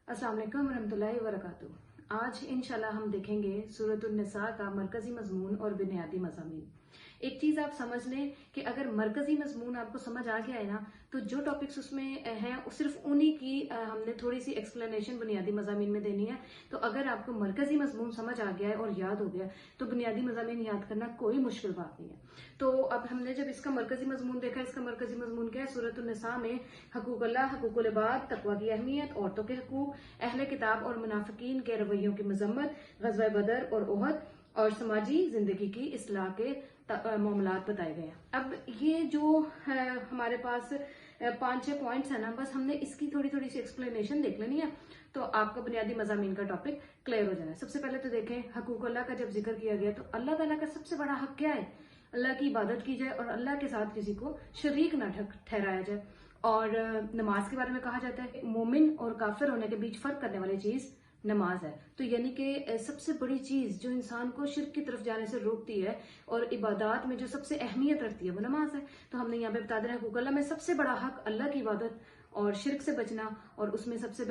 अस्सलाम वालेकुम रहमतुल्लाहि व बरकातुहू। आज इंशाल्लाह हम देखेंगे सूरतुन निसा का मरकजी मजमून और बुनियादी मज़ामीन। एक चीज़ आप समझ लें कि अगर मरकजी मजमून आपको समझ आ गया है ना, तो जो टॉपिक्स उसमें हैं सिर्फ उन्हीं की हमने थोड़ी सी एक्सप्लेनेशन बुनियादी मज़ामीन में देनी है। तो अगर आपको मरकजी मजमून समझ आ गया है और याद हो गया तो बुनियादी मज़ामीन याद करना कोई मुश्किल बात नहीं है। तो अब हमने जब इसका मरकजी मजमून देखा, इसका मरकजी मजमून क्या है? सूरतुन निसा में हकूक़ुल्लाह, हकूक़ुल इबाद, तक़वा की अहमियत, औरतों के हकूक, अहले किताब और मुनाफिकीन के रवैयों की मजम्मत, ग़ज़वा बदर और ओहद और समाजी जिंदगी की इस्लाह के मामलात बताए गए हैं। अब ये जो हमारे पास 5-6 पॉइंट्स है ना, बस हमने इसकी थोड़ी थोड़ी सी एक्सप्लेनेशन देख लेनी है तो आपका बुनियादी मज़ामीन का टॉपिक क्लियर हो जाना है। सबसे पहले तो देखें, हकूक़ुल्लाह का जब जिक्र किया गया तो अल्लाह ताला का सबसे बड़ा हक क्या है? अल्लाह की इबादत की जाए और अल्लाह के साथ किसी को शरीक ना ठहराया जाए। और नमाज के बारे में कहा जाता है कि मोमिन और काफिर होने के बीच फर्क करने वाली चीज नमाज है। तो यानी कि सबसे बड़ी चीज जो इंसान को शिर्क की तरफ जाने से रोकती है और इबादत में जो सबसे अहमियत रखती है वो नमाज है। तो हमने यहाँ पे बता दिया हकूक़ुल्लाह में सबसे बड़ा हक अल्लाह की इबादत और शिर्क से बचना, और उसमें सबसे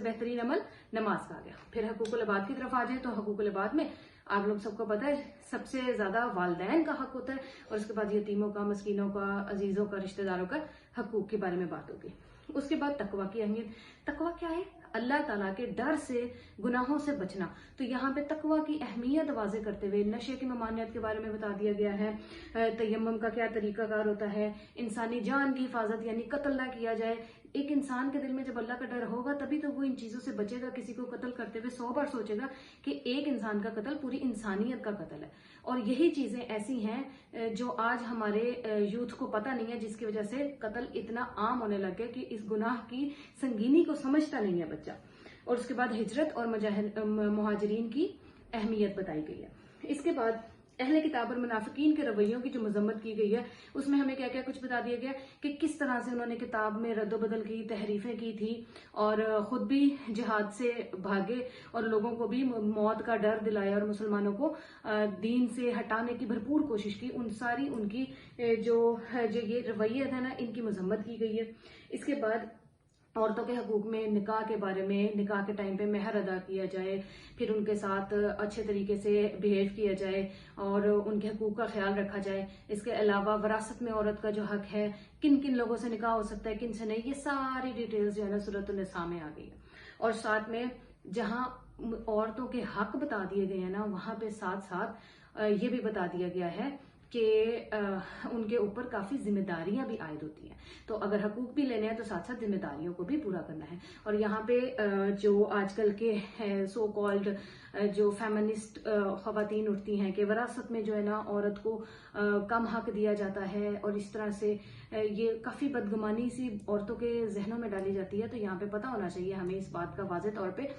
बेहतरीन अमल नमाज का आ गया। फिर हकूक़ुल इबाद की तरफ आ जाए तो हकूक़ुल इबाद में आप लोग सबको पता है सबसे ज्यादा वालिदैन का हक होता है, और उसके बाद यतीमों का, मस्कीनों का, अजीजों का, रिश्तेदारों का हकूक के बारे में बात होगी। उसके बाद तकवा की अहमियत। तकवा क्या है? अल्लाह ताला के डर से, गुनाहों से बचना। तो यहाँ पे तकवा की अहमियत वाज़े करते हुए नशे की ममानियत के बारे में बता दिया गया है। तयम्मुम का क्या तरीकाकार होता है, इंसानी जान की हिफाजत यानी कत्ल ना किया जाए। एक इंसान के दिल में जब अल्लाह का डर होगा तभी तो वो इन चीजों से बचेगा। किसी को कत्ल करते हुए 100 बार सोचेगा कि एक इंसान का कत्ल पूरी इंसानियत का कत्ल है। और यही चीजें ऐसी हैं जो आज हमारे यूथ को पता नहीं है, जिसकी वजह से कत्ल इतना आम होने लग गया कि इस गुनाह की संगीनी को समझता नहीं है बच्चा। और उसके बाद हिजरत और मुहाजिरीन की अहमियत बताई गई है। इसके बाद अहले किताब और मुनाफिकीन के रवैयों की जो मजम्मत की गई है, उसमें हमें क्या क्या कुछ बता दिया गया कि किस तरह से उन्होंने किताब में रद्दोबदल की, तहरीफें की थी और खुद भी जिहाद से भागे और लोगों को भी मौत का डर दिलाया और मुसलमानों को दीन से हटाने की भरपूर कोशिश की। उन सारी उनकी जो ये रवैये है ना, इनकी मजम्मत की गई है। इसके बाद औरतों के हकूक में निकाह के बारे में, निकाह के टाइम पे महर अदा किया जाए, फिर उनके साथ अच्छे तरीके से बिहेव किया जाए और उनके हकूक का ख्याल रखा जाए। इसके अलावा विरासत में औरत का जो हक है, किन किन लोगों से निकाह हो सकता है, किन से नहीं, ये सारी डिटेल्स जो है ना सूरतुन निसा में आ गई है। और साथ में जहाँ औरतों के हक बता दिए गए हैं ना, वहां पे साथ साथ ये भी बता दिया गया है कि उनके ऊपर काफी जिम्मेदारियां भी आयद होती हैं। तो अगर हकूक भी लेने हैं तो साथ साथ जिम्मेदारियों को भी पूरा करना है। और यहाँ पे जो आजकल के सो कॉल्ड जो फेमिनिस्ट खवातीन उठती हैं कि विरासत में जो है ना औरत को कम हक दिया जाता है, और इस तरह से ये काफी बदगुमानी सी औरतों के जहनों में डाली जाती है। तो यहाँ पे पता होना चाहिए हमें इस बात का वाज़े तौर पे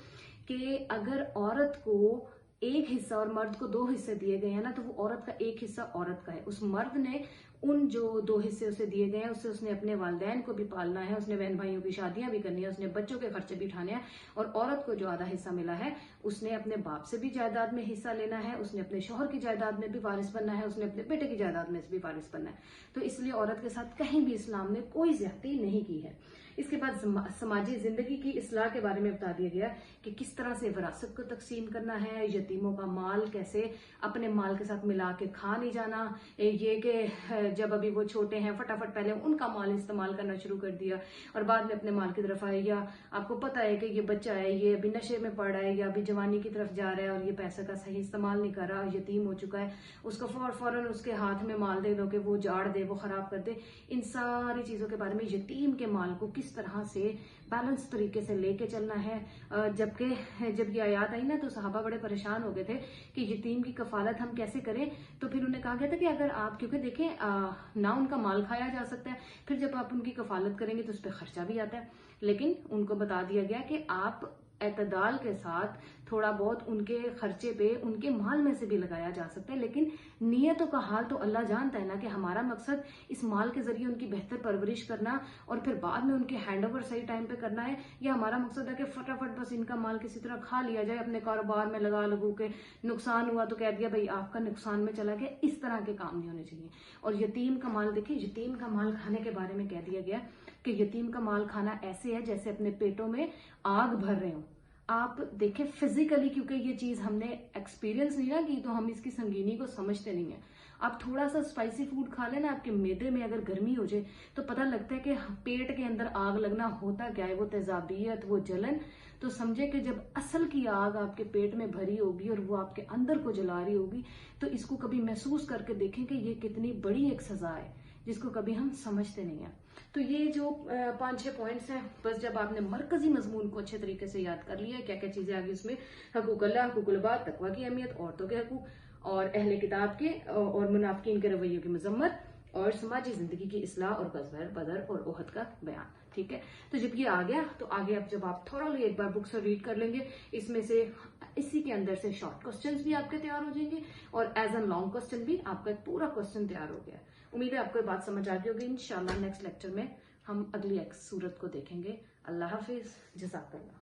कि अगर औरत को एक हिस्सा और मर्द को 2 हिस्से दिए गए हैं ना, तो वो औरत का एक हिस्सा औरत का है। उस मर्द ने उन जो 2 हिस्से उसे दिए गए हैं उससे उसने अपने वालिदैन को भी पालना है, उसने बहन भाइयों की शादियां भी करनी है, उसने बच्चों के खर्चे भी उठाने हैं। और औरत को जो आधा हिस्सा मिला है उसने अपने बाप से भी जायदाद में हिस्सा लेना है, उसने अपने शौहर की जायदाद में भी वारिस बनना है, उसने अपने बेटे की जायदाद में भी वारिस बनना है। तो इसलिए औरत के साथ कहीं भी इस्लाम ने कोई ज्यादती नहीं की है। इसके बाद समाजी जिंदगी की इस्लाह के बारे में बता दिया गया कि किस तरह से विरासत को तकसीम करना है, यतीमों का माल कैसे अपने माल के साथ मिला के खा नहीं जाना, ये कि जब अभी वो छोटे हैं फटाफट पहले उनका माल इस्तेमाल करना शुरू कर दिया और बाद में अपने माल की तरफ आए। या आपको पता है कि ये बच्चा है, ये अभी नशे में पड़ रहा है या अभी जवानी की तरफ जा रहा है और ये पैसे का सही इस्तेमाल नहीं कर रहा, यतीम हो चुका है, उसको फौरन उसके हाथ में माल दे दो कि वो जाड़ दे, वो खराब कर दे। इन सारी चीजों के बारे में, यतीम के माल को किस तरह से बैलेंस तरीके से लेके चलना है। जबकि जब ये आयत आई ना तो सहाबा बड़े परेशान हो गए थे कि यतीम की कफालत हम कैसे करें। तो फिर उन्हें कहा गया था कि अगर आप, क्योंकि देखें ना उनका माल खाया जा सकता है, फिर जब आप उनकी कफालत करेंगे तो उस पर खर्चा भी आता है। लेकिन उनको बता दिया गया कि आप एतदाल के साथ थोड़ा बहुत उनके खर्चे पे उनके माल में से भी लगाया जा सकता है, लेकिन नियतों का हाल तो अल्लाह जानता है ना कि हमारा मकसद इस माल के जरिए उनकी बेहतर परवरिश करना और फिर बाद में उनके हैंड ओवर सही टाइम पे करना है, या हमारा मकसद है कि फटाफट बस इनका माल किसी तरह खा लिया जाए, अपने कारोबार में लगा लगू के नुकसान हुआ तो कह दिया भाई आपका नुकसान में चला गया। इस तरह के काम नहीं होने चाहिए। और यतीम का माल, देखिए यतीम का माल खाने के बारे में कह दिया गया کہ یتیم کا مال کھانا ایسے ہے جیسے اپنے پیٹوں میں آگ بھر رہے ہوں. آپ دیکھیں فزیکلی، کیونکہ یہ چیز ہم نے ایکسپیرینس نہیں نا کی تو ہم اس کی سنگینی کو سمجھتے نہیں ہیں. آپ تھوڑا سا اسپائسی فوڈ کھا لیں نا، آپ کے معدے میں اگر گرمی ہو جائے تو پتہ لگتا ہے کہ پیٹ کے اندر آگ لگنا ہوتا کیا ہے، وہ تیزابیت، وہ جلن. تو سمجھے کہ جب اصل کی آگ آپ کے پیٹ میں بھری ہوگی اور وہ آپ کے اندر کو جلا رہی ہوگی تو اس کو کبھی محسوس کر کے دیکھیں کہ یہ کتنی بڑی ایک سزا ہے جس کو کبھی ہم سمجھتے نہیں ہیں. تو یہ جو 5-6 پوائنٹس ہیں، بس جب آپ نے مرکزی مضمون کو اچھے طریقے سے یاد کر لیا ہے، کیا کیا چیزیں آگی اس میں، حقوق اللہ، حقوق العباد، تقویٰ کی اہمیت، عورتوں کے حقوق اور اہل کتاب کے اور منافقین کے رویوں کی مذمت اور سماجی زندگی کی اصلاح اور غزوہ بدر اور احد کا بیان. ٹھیک ہے، تو جب یہ آ گیا تو آگے اب جب آپ تھوڑا ایک بار بک سے ریڈ کر لیں گے، اس میں سے اسی کے اندر سے شارٹ کوسچنز بھی آپ کے تیار ہو جائیں گے اور ایز این لانگ کوسچن بھی آپ کا ایک پورا کوسچن تیار ہو گیا. امید ہے آپ کو یہ بات سمجھ آ گئی ہوگی. انشاءاللہ نیکسٹ لیکچر میں ہم اگلی ایک سورت کو دیکھیں گے. اللہ حافظ، جزاک اللہ.